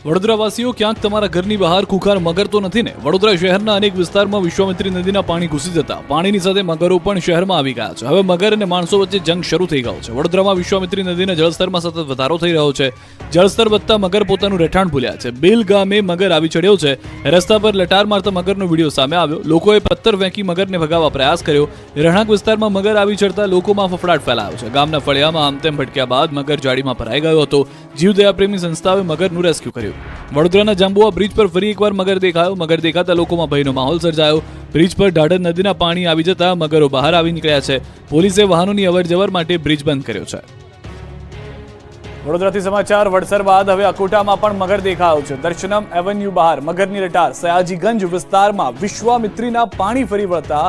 વડોદરાવાસીઓ, ક્યાંક તમારા ઘરની બહાર ખુખાર મગર તો નથી ને? વડોદરા શહેરના અનેક વિસ્તારમાં વિશ્વામિત્રી નદીના પાણી ઘૂસી જતા પાણીની સાથે મગરો પણ શહેરમાં આવી ગયા છે. હવે મગર અને માણસો વચ્ચે જંગ શરૂ થઈ ગયો છે. વડોદરામાં વિશ્વામિત્રી નદીના જળસ્તરમાં સતત વધારો થઈ રહ્યો છે. જળસ્તર વધતા મગર પોતાનું રહેઠાણ ભૂલ્યા છે. બેલ ગામે મગર આવી ચડ્યો છે. રસ્તા પર લટાર મારતા મગરનો વિડીયો સામે આવ્યો. લોકોએ પથ્થર ફેંકી મગરને ભગાવવા પ્રયાસ કર્યો. રહેણાંક વિસ્તારમાં મગર આવી ચડતા લોકોમાં ફફડાટ ફેલાયો છે. ગામના ફળિયામાં આમતેમ ભટક્યા બાદ મગર જાળીમાં ભરાઈ ગયો હતો. જીવદયાપ્રેમી સંસ્થાએ મગરનું રેસ્ક્યુ કર્યું. વડોદરાના જાંબુઆ બ્રિજ પર ફરી એકવાર મગર દેખાયો. મગર દેખાતા લોકોમાં ભયનો માહોલ સર્જાયો. બ્રિજ પર ઢાઢર નદીના પાણી આવી જતા મગરો બહાર આવી નીકળ્યા છે. પોલીસે વાહનોની અવરજવર માટે બ્રિજ બંધ કર્યો છે. વડોદરાથી સમાચાર. વડસર બાદ હવે અકોટામાં પણ મગર દેખાયો છે. દર્શનમ એવન્યુ બહાર મગરની લટાર. સયાજીગંજ વિસ્તારમાં વિશ્વામિત્રીના પાણી ફરી વળતા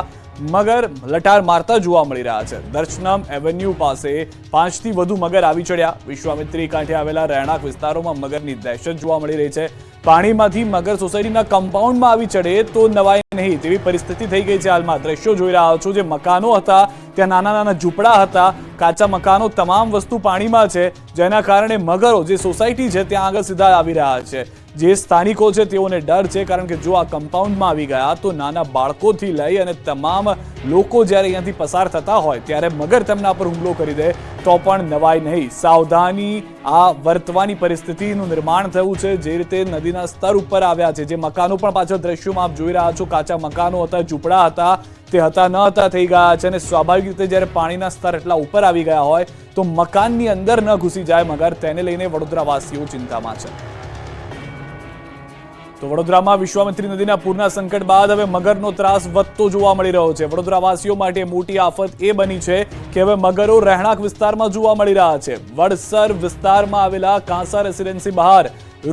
મગર લટાર મારતા જોવા મળી રહ્યા છે. દર્શનમ એવન્યુ પાસે 5 થી વધુ મગર આવી ચડ્યા. વિશ્વામિત્રી કાંઠે આવેલા રહેણાંક વિસ્તારોમાં મગરની દહેશત જોવા મળી રહી છે. પાણીમાંથી મગર સોસાયટીના કમ્પાઉન્ડમાં આવી ચડે તો નવાઈ નહીં તેવી પરિસ્થિતિ થઈ ગઈ છે. હાલમાં દ્રશ્યો જોઈ રહ્યા છો. જે મકાનો હતા ત્યાં નાના નાના ઝૂંપડા હતા, કાચા મકાનો, તમામ વસ્તુ પાણીમાં છે, જેના કારણે મગરો જે સોસાયટી છે ત્યાં આગળ સીધા આવી રહ્યા છે. જે સ્થાનિકો છે તેઓને ડર છે, કારણ કે જો આ કમ્પાઉન્ડમાં આવી ગયા તો નાના બાળકોથી લઈ અને તમામ લોકો જ્યારે અહીંયાથી પસાર થતા હોય ત્યારે મગર તેમના પર હુમલો કરી દે તો પણ નવાઈ નહીં. સાવધાની આ વર્તવાની પરિસ્થિતિનું નિર્માણ થયું છે. જે રીતે નદીના સ્તર ઉપર આવ્યા છે, જે મકાનો પણ પાછળ દ્રશ્યોમાં આપ જોઈ રહ્યા છો, કાચા મકાનો હતા, ઝૂંપડા હતા, તે હતા ન હતા થઈ ગયા છે. અને સ્વાભાવિક રીતે જ્યારે પાણીના સ્તર એટલા ઉપર આવી ગયા હોય તો મકાનની અંદર ન ઘૂસી જાય મગર, તેને લઈને વડોદરાવાસીઓ ચિંતામાં છે. તો વડોદરામાં વિશ્વામિત્રી નદીના પૂરના સંકટ બાદ હવે મગરનો ત્રાસ વધતો જોવા મળી રહ્યો છે. વડોદરાવાસીઓ માટે મોટી આફત એ બની છે કે હવે મગરો રહેણાંક વિસ્તારમાં જોવા મળી રહ્યા છે. વડસર વિસ્તારમાં આવેલા કાંસા રેસિડેન્સી બહાર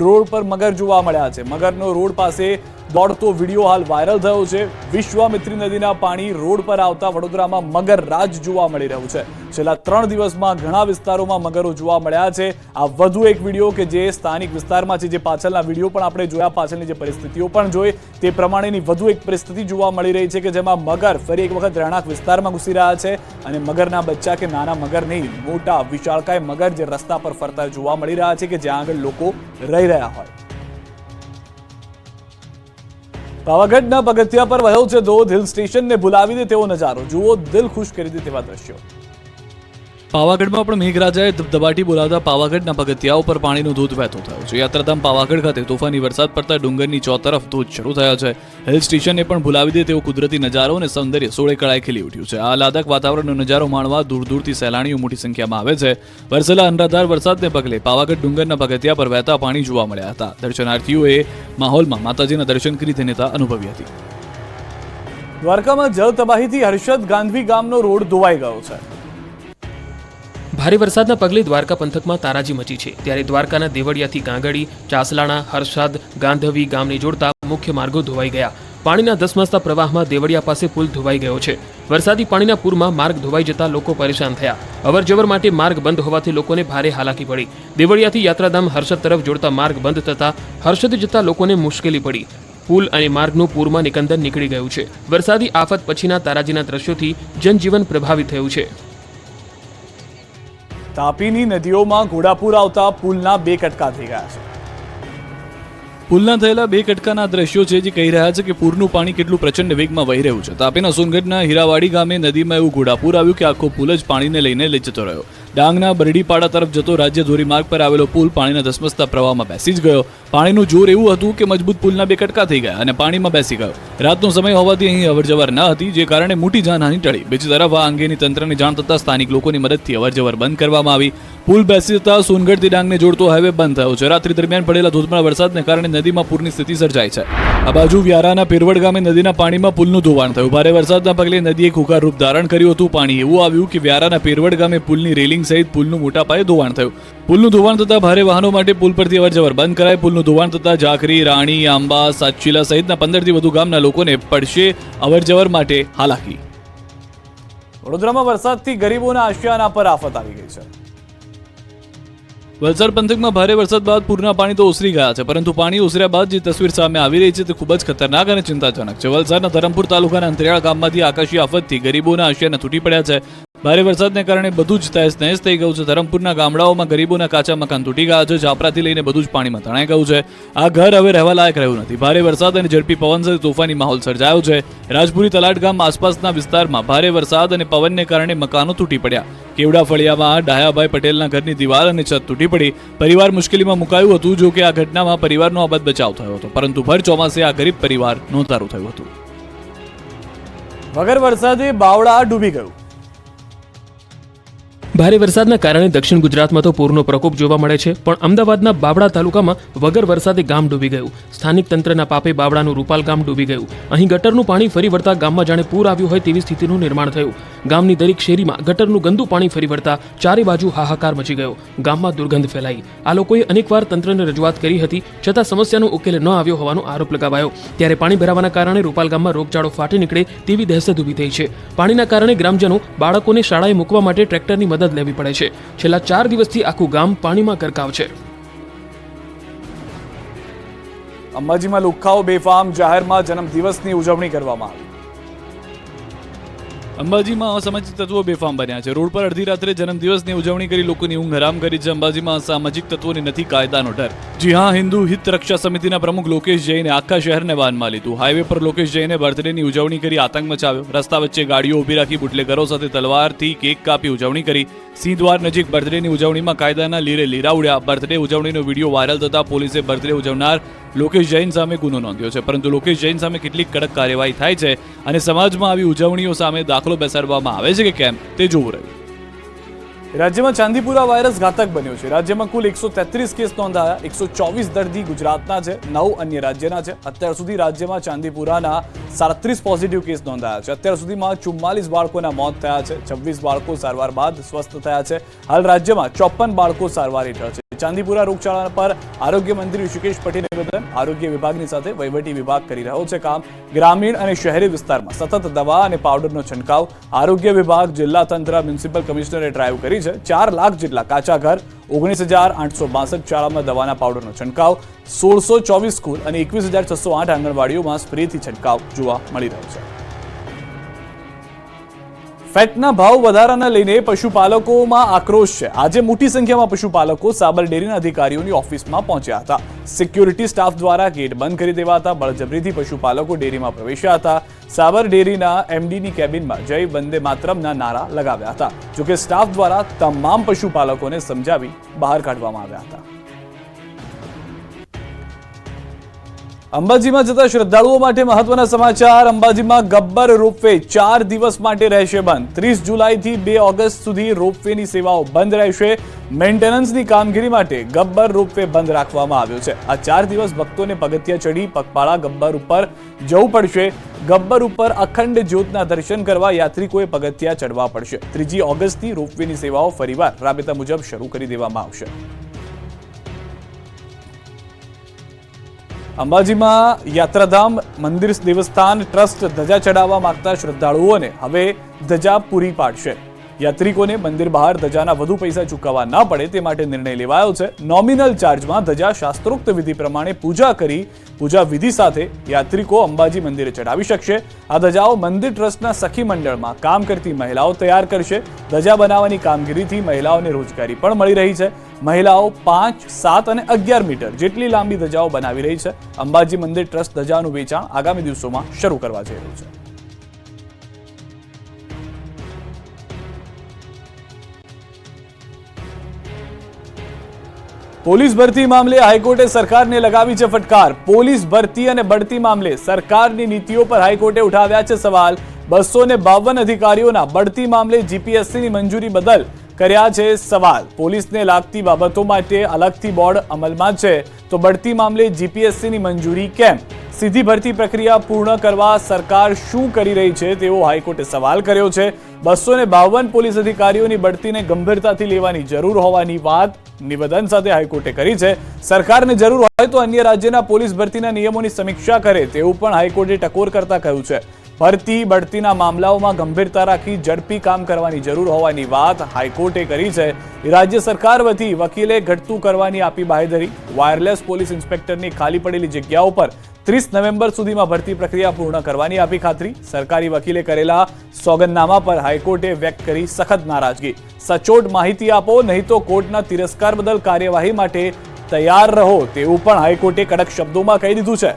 રોડ પર મગર જોવા મળ્યા છે. મગરનો રોડ પાસે દોડતો વિડીયો હાલ વાયરલ થયો છે. વિશ્વામિત્રી નદીના પાણી રોડ પર આવતા વડોદરામાં મગર રાજ જોવા મળી રહ્યું છે. છેલ્લા 3 દિવસમાં ઘણા વિસ્તારોમાં મગરો જોવા મળ્યા છે. આ વધુ એક વિડીયો કે જે સ્થાનિક વિસ્તારમાં છે, જે પાછળના વિડીયો પણ આપણે જોયા, પાછળની જે પરિસ્થિતિઓ પણ જોઈ, તે પ્રમાણેની વધુ એક પરિસ્થિતિ જોવા મળી રહી છે કે જેમાં મગર ફરી એક વખત રહેણાંક વિસ્તારમાં ઘૂસી રહ્યા છે. અને મગરના બચ્ચા કે નાના મગર નહીં, મોટા વિશાળકાય મગર જે રસ્તા પર ફરતા જોવા મળી રહ્યા છે કે જ્યાં આગળ લોકો રહી રહ્યા હોય. પાવાગઢના પગથિયા પર વહેતો છે ધોધ. હિલ સ્ટેશનને ભૂલાવી દે તેવો નજારો. જુઓ, દિલ ખુશ કરી દે તેવા દ્રશ્યો. પાવાગઢમાં પણ મેઘરાજાએ ધબધબાટી બોલાવતા પાવાગઢના પગથિયાઓ પર પાણીનો ધોધ વહેતો થયો છે. યાત્રાધામ પાવાગઢ ખાતે તોફાની વરસાદ પડતા ડુંગરની ચોતરફ ધોધ શરૂ થયા છે. હિલ સ્ટેશનને પણ ભૂલાવી દે તેવો કુદરતી નજારો અને સૌંદર્ય સોળે કળાએ ખીલી ઉઠ્યું છે. આ આહલાદક વાતાવરણનો નજારો માણવા દૂર દૂરથી સહેલાણીઓ મોટી સંખ્યામાં આવે છે. વરસેલા અનરાધાર વરસાદને પગલે પાવાગઢ ડુંગરના પગથિયા પર વહેતા પાણી જોવા મળ્યા હતા. દર્શનાર્થીઓએ માહોલમાં માતાજીના દર્શન કરી ધન્યતા અનુભવી હતી. દ્વારકામાં જળ તબાહીથી હર્ષદ ગાંધી ગામનો રોડ ધોવાઈ ગયો છે. ભારે વરસાદના પગલે દ્વારકા પંથકમાં તારાજી મચી છે. ત્યારે દ્વારકાના દેવળિયાથી ગાંગડી, ચાસલાણા, હર્ષદ, ગાંધવી ગામને જોડતા મુખ્ય માર્ગો ધોવાઈ ગયા. પાણીના ધસમસતા પ્રવાહમાં દેવળિયા પાસે પુલ ધોવાઈ ગયો છે. વરસાદી પાણીના પૂરમાં માર્ગ ધોવાઈ જતા લોકો પરેશાન થયા. અવરજવર માટે માર્ગ બંધ હોવાથી લોકોને ભારે હાલાકી પડી. દેવળિયાથી યાત્રાધામ હર્ષદ તરફ જોડતા માર્ગ બંધ થતા હર્ષદ જતા લોકોને મુશ્કેલી પડી. પુલ અને માર્ગનું પૂરમાં નિકંદન નીકળી ગયું છે. વરસાદી આફત પછીના તારાજીના દ્રશ્યોથી જનજીવન પ્રભાવિત થયું છે. તાપીની નદીઓમાં ઘોડાપૂર આવતા પુલના 2 કટકા થઈ ગયા છે. પુલના થયેલા 2 કટકાના દ્રશ્યો છે જે કહી રહ્યા છે કે પૂરનું પાણી કેટલું પ્રચંડ વેગમાં વહી રહ્યું છે. તાપીના સોનગઢના હીરાવાડી ગામે નદીમાં એવું ઘોડાપૂર આવ્યું કે આખો પુલ જ પાણીને લઈને લઈ જતો રહ્યો. ડાંગના બરડીપાડા તરફ જતો રાજ્ય ધોરીમાર્ગ પર આવેલો પુલ પાણીના ધસમસતા પ્રવાહમાં બેસી જ ગયો. પાણીનું જોર એવું હતું કે મજબૂત પુલના 2 કટકા થઈ ગયા અને પાણીમાં બેસી ગયો. રાતનો સમય હોવાથી અહીં અવરજવર ન હતી, જે કારણે મોટી જાનહાની ટળી. બીજી તરફ આ અંગેની તંત્રને જાણ થતાં સ્થાનિક લોકોની મદદથી અવરજવર બંધ કરવામાં આવી. પુલ બેસી જતા સોનગઢથી ડાંગને જોડતો હાઈવે બંધ થયો છે. રાત્રિ દરમિયાન પડેલા ધોધમાર વરસાદને કારણે નદીમાં પૂરની સ્થિતિ સર્જાઈ છે. આ બાજુ વ્યારાના પીરવડ ગામે નદીના પાણીમાં પુલનું ધોવાણ થયું. ભારે વરસાદના પગલે નદીએ ખુખાર રૂપ ધારણ કર્યું હતું. પાણી એવું આવ્યું કે વ્યારાના પીરવડ ગામે પુલની રેલિંગ સહિત પુલનું મોટા પાયે ધોવાણ થયું. પુલનું ધોવાણ થતાં ભારે વાહનો માટે પુલ પરથી અવરજવર બંધ કરાય. પુલનું ધોવાણ થતાં ઝાખરી, રાણી, આંબા, સાતચીલા સહિતના 15થી વધુ ગામના લોકોને પડશે અવરજવર માટે હાલાકી. વડોદરામાં વરસાદથી ગરીબોના આશિયાના પર આફત આવી ગઈ છે. વલસાડ પંથકમાં ભારે વરસાદ બાદ પૂરના પાણી તો ઓસરી ગયા છે, પરંતુ પાણી ઓસર્યા બાદ જે તસવીર સામે આવી રહી છે તે ખૂબ જ ખતરનાક અને ચિંતાજનક છે. વલસાડના ધરમપુર તાલુકાના અંતરિયાળ ગામમાંથી આકાશી આફતથી ગરીબોના આશિયાના તૂટી પડ્યા છે. ભારે વરસાદને કારણે બધું જ તહેસ નહેસ થઈ ગયું છે. ધરમપુરના ગામડાઓમાં ગરીબોના કાચા મકાન તૂટી ગયા છે. ઝાપરાથી લઈને બધું જ પાણીમાં તણાઈ ગયું છે. આ ઘર હવે રહેવા લાયક રહ્યું નથી. ભારે વરસાદ અને ઝડપી પવન સાથે તોફાની માહોલ સર્જાયો છે. રાજપુરી તલાટ ગામ આસપાસના વિસ્તારમાં ભારે વરસાદ અને પવનને કારણે મકાનો તૂટી પડ્યા. કેવડા ફળિયામાં ડાયાભાઈ પટેલના ઘરની દિવાલ અને છત તૂટી પડી. પરિવાર મુશ્કેલીમાં મુકાયું હતું. જો કે આ ઘટનામાં પરિવારનો આબાદ બચાવ થયો હતો, પરંતુ ભર ચોમાસે આ ગરીબ પરિવાર નોંધારું થયું હતું. વગર વરસાદે બાવળા ડૂબી ગયું. ભારે વરસાદના કારણે દક્ષિણ ગુજરાતમાં તો પૂરનો પ્રકોપ જોવા મળે છે, પણ અમદાવાદના બાવળા તાલુકામાં વગર વરસાદે ગામ ડૂબી ગયું. સ્થાનિક તંત્રના પાપે બાવળાનું રૂપાલ ગામ ડૂબી ગયું. અહીં ગટરનું પાણી ફરી વળતા ગામમાં જાણે પૂર આવ્યું હોય તેવી સ્થિતિનું નિર્માણ થયું. ગામની દરેક શેરીમાં ગટરનું ગંદુ પાણી ફરી વળતા ચારે બાજુ હાહાકાર મચી ગયો. ગામમાં દુર્ગંધ ફેલાઈ. આ લોકોએ અનેકવાર તંત્રને રજૂઆત કરી હતી, છતાં સમસ્યાનો ઉકેલ ન આવ્યો હોવાનો આરોપ લગાવાયો. ત્યારે પાણી ભરાવાના કારણે રૂપાલ ગામમાં રોગચાળો ફાટી નીકળે તેવી દહેશત ઊભી થઈ છે. પાણીના કારણે ગ્રામજનો બાળકોને શાળાએ મૂકવા માટે ટ્રેક્ટરની મદદ લેવી પડે છે. છેલ્લા 4 દિવસથી આખું ગામ પાણીમાં ગરકાવ છે. અંબાજીમાં લુખ્ખાઓ બેફામ, જાહેરમાં જન્મદિવસની ઉજવણી કરવામાં આવી. અંબાજીમાં અસામાજિક તત્વો બેફામ બન્યા છે. રોડ પર અડધી રાત્રે જન્મદિવસની ઉજવણી કરી લોકોની ઊંઘ હરામ કરી છે. અંબાજીમાં અસામાજિક તત્વોને નથી કાયદાનો ડર. જી હા, હિન્દુ હિત રક્ષા સમિતિના પ્રમુખ લોકેશ જૈને આખા શહેરને બાનમાં લીધું. હાઈવે પર લોકેશ જૈને બર્થડેની ઉજવણી કરી આતંક મચાવ્યો. રસ્તા વચ્ચે ગાડીઓ ઊભી રાખી બુટલેગરો સાથે તલવારથી કેક કાપી ઉજવણી કરી. સિંહ દ્વાર નજીક બર્થડેની ઉજવણીમાં કાયદાના લીરે લીરા ઉડ્યા. બર્થડે ઉજવણીનો વિડીયો વાયરલ થતા પોલીસે બર્થડે ઉજવનાર લોકેશ જૈન સામે ગુનો નોંધ્યો છે, પરંતુ લોકેશ જૈન સામે કેટલીક કડક કાર્યવાહી થાય છે અને સમાજમાં આવી ઉજવણીઓ સામે દાખલો બેસાડવામાં આવે છે કે કેમ તે જોવું રહ્યું. રાજ્યમાં ચાંદીપુરા વાયરસ ઘાતક બન્યો છે. રાજ્યમાં કુલ 133 કેસ નોંધાયા. 124 દર્દી ગુજરાતના છે, 9 અન્ય રાજ્યના છે. અત્યાર સુધી રાજ્યમાં ચાંદીપુરાના 37 પોઝિટિવ કેસ નોંધાયા છે. અત્યાર સુધીમાં 44 બાળકોના મોત થયા છે. 26 બાળકો સારવાર બાદ સ્વસ્થ થયા છે. હાલ રાજ્યમાં 54 બાળકો સારવાર હેઠળ છે. ચાંદીપુરા રોગચાળા પર આરોગ્ય મંત્રી ઋષિકેશ પટેલ નિવેદન. આરોગ્ય વિભાગની સાથે વહીવટી વિભાગ કરી રહ્યો છે કામ. ગ્રામીણ અને શહેરી વિસ્તારમાં સતત દવા અને પાવડરનો છંટકાવ. આરોગ્ય વિભાગ, જિલ્લા તંત્ર, મ્યુનિસિપલ કમિશનરે ડ્રાઈવ કરી છે. 4 લાખ જેટલા કાચા ઘર, 19,862 શાળામાં દવાના પાવડરનો છંટકાવ, 1624 સ્કૂલ અને 21,608 આંગણવાડીઓમાં સ્પ્રેથી છંટકાવ જોવા મળી રહ્યો છે. ફેટના ભાવ વધારાને લઈને પશુપાલકોમાં આક્રોશ છે. આજે મોટી સંખ્યામાં પશુપાલકો સાબર ડેરીના અધિકારીઓની ઓફિસમાં પહોંચ્યા હતા. સિક્યુરિટી સ્ટાફ દ્વારા ગેટ બંધ કરી દેવાતા બળજબરીથી પશુપાલકો ડેરીમાં પ્રવેશ્યા હતા. સાબર ડેરીના એમડીની કેબિનમાં જય વંદે માતરમના નારા લગાવ્યા હતા. જોકે સ્ટાફ દ્વારા તમામ પશુપાલકોને સમજાવી બહાર કાઢવામાં આવ્યા હતા. અંબાજીમાં જતા શ્રદ્ધાળુઓ માટે મહત્વના સમાચાર. અંબાજીમાં ગબ્બર રોપવે 4 દિવસ માટે રહેશે બંધ. 30 જુલાઈથી 2 ઓગસ્ટ સુધી રોપવેની સેવાઓ બંધ રહેશે. મેન્ટેનન્સની કામગીરી માટે ગબ્બર રોપવે બંધ રાખવામાં આવ્યો છે. આ 4 દિવસ ભક્તોને પગથિયા ચડી પગપાળા ગબ્બર ઉપર જવું પડશે. ગબ્બર ઉપર અખંડ જ્યોતના દર્શન કરવા યાત્રિકોએ પગથિયા ચડવા પડશે. 3 ઓગસ્ટથી રોપવેની સેવાઓ ફરીવાર રાબેતા મુજબ શરૂ કરી દેવામાં આવશે. અંબાજીમાં યાત્રાધામ મંદિર દેવસ્થાન ટ્રસ્ટ ધજા ચડાવવા માંગતા શ્રદ્ધાળુઓને હવે ધજા પૂરી પાડશે. યાત્રિકોને મંદિર બહાર ધજાના વધુ પૈસા ચૂકવવા ન પડે તે માટે નિર્ણય લેવાયો છે. નોમિનલ ચાર્જમાં ધજા શાસ્ત્રોક્ત વિધિ પ્રમાણે પૂજા વિધિ સાથે યાત્રિકો અંબાજી મંદિરે ચડાવી શકશે. આ ધજાઓ મંદિર ટ્રસ્ટના સખી મંડળમાં કામ કરતી મહિલાઓ તૈયાર કરશે. ધજા બનાવવાની કામગીરીથી મહિલાઓને રોજગારી પણ મળી રહી છે. મહિલાઓ 5, 7 અને 11 મીટર જેટલી લાંબી ધજાઓ બનાવી રહી છે. અંબાજી મંદિર ટ્રસ્ટ ધજાનું વેચાણ આગામી દિવસોમાં શરૂ કરવા જઈ રહ્યું છે. પોલીસ ભરતી મામલે હાઈકોર્ટે સરકારને લગાવી છે ફટકાર. પોલીસ ભરતી અને બઢતી મામલે સરકારની નીતિઓ પર હાઈકોર્ટે ઉઠાવ્યા છે સવાલ. 252 અધિકારીઓના બઢતી મામલે જીપીએસસીની મંજૂરી બદલ કર્યા છે સવાલ. પોલીસને લાગતી બાબતો માટે અલગથી બોર્ડ અમલમાં છે તો બઢતી મામલે જીપીએસસીની મંજૂરી કેમ? સીધી ભરતી પ્રક્રિયા પૂર્ણ કરવા સરકાર શું કરી રહી છે તેવો હાઈકોર્ટે સવાલ કર્યો છે. 252 પોલીસ અધિકારીઓની બઢતીને ગંભીરતાથી લેવાની જરૂર હોવાની વાત નિવેદન સાથે હાઈકોર્ટે કરી છે. સરકારને જરૂર હોય તો અન્ય રાજ્યના પોલીસ ભરતીના નિયમોની સમીક્ષા કરે તેવું પણ હાઈકોર્ટે ટકોર કરતા કહ્યું છે. ભરતી બઢતીના મામલાઓમાં ગંભીરતા રાખી ઝડપી કામ કરવાની જરૂર હોવાની વાત હાઈકોર્ટે કરી છે. રાજ્ય સરકાર વતી વકીલે ઘટતું કરવાની આપી બાંહેધરી. વાયરલેસ પોલીસ ઇન્સ્પેક્ટરની ખાલી પડેલી જગ્યાઓ પર 30 નવેમ્બર સુધીમાં ભરતી પ્રક્રિયા પૂર્ણ કરવાની આપી ખાતરી. સરકારી વકીલે કરેલા સોગંદનામા પર હાઈકોર્ટે વ્યક્ત કરી સખત નારાજગી. સચોટ માહિતી આપો નહીં તો કોર્ટના તિરસ્કાર બદલ કાર્યવાહી માટે તૈયાર રહો તેવું પણ હાઈકોર્ટે કડક શબ્દોમાં કહી દીધું છે.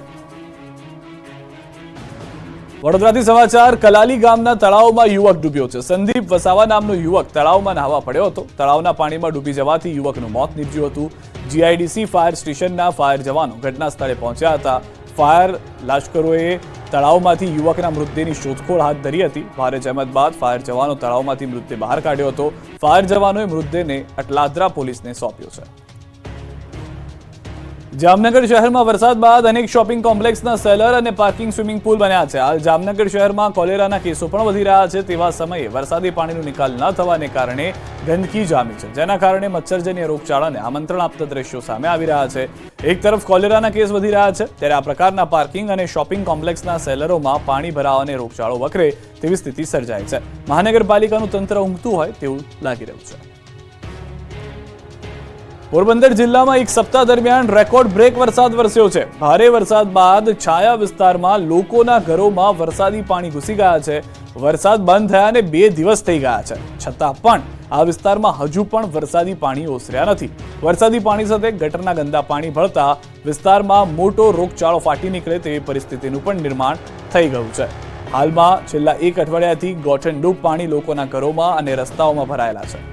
વડોદરાથી સમાચાર. કલાલી ગામના તળાવમાં યુવક ડૂબ્યો છે. સંદીપ વસાવા નામનો યુવક તળાવમાં નહાવા પડ્યો હતો. તળાવના પાણીમાં ડૂબી જવાથી યુવકનું મોત નીપજ્યું હતું. જીઆઈડીસી ફાયર સ્ટેશનના ફાયર જવાનો ઘટના સ્થળે પહોંચ્યા હતા. ફાયર લાશ્કરોએ તળાવમાંથી યુવકના મૃતદેહની શોધખોળ હાથ ધરી હતી. ભારે જહેમત બાદ ફાયર જવાનો તળાવમાંથી મૃતદેહ બહાર કાઢ્યો હતો. ફાયર જવાનોએ મૃતદેહને અટલાદરા પોલીસને સોંપ્યો છે. જામનગર શહેરમાં વરસાદ બાદ અનેક શોપિંગ કોમ્પ્લેક્સના સેલર અને પાર્કિંગ સ્વિમિંગ પુલ બન્યા છે. હાલ જામનગર શહેરમાં કોલેરાના કેસો પણ વધી રહ્યા છે. તેવા સમયે વરસાદી પાણીનો નિકાલ ન થવાને કારણે ગંદકી જામી છે, જેના કારણે મચ્છરજન્ય રોગચાળાને આમંત્રણ આપતા દ્રશ્યો સામે આવી રહ્યા છે. એક તરફ કોલેરાના કેસ વધી રહ્યા છે ત્યારે આ પ્રકારના પાર્કિંગ અને શોપિંગ કોમ્પ્લેક્સના સેલરોમાં પાણી ભરાવાને રોગચાળો વકરે તેવી સ્થિતિ સર્જાય છે. મહાનગરપાલિકાનું તંત્ર ઊંઘતું હોય તેવું લાગી રહ્યું છે. પોરબંદર જિલ્લામાં એક સપ્તાહ દરમિયાન રેકોર્ડ બ્રેક વરસાદ વરસ્યો છે. ભારે વરસાદ બાદ છાયા વિસ્તારમાં લોકોના ઘરોમાં વરસાદી પાણી ઘૂસી ગયા છે. વરસાદ બંધ થયાને 2 દિવસ થઈ ગયા છે, છતાં પણ આ વિસ્તારમાં હજુ પણ વરસાદી પાણી ઓસર્યા નથી. વરસાદી પાણી સાથે ગટરના ગંદા પાણી ભળતા વિસ્તારમાં મોટો રોગચાળો ફાટી નીકળે તેવી પરિસ્થિતિનું પણ નિર્માણ થઈ ગયું છે. હાલમાં છેલ્લા 1 અઠવાડિયાથી ગોઠણડૂબ પાણી લોકોના ઘરોમાં અને રસ્તાઓમાં ભરાયેલા છે.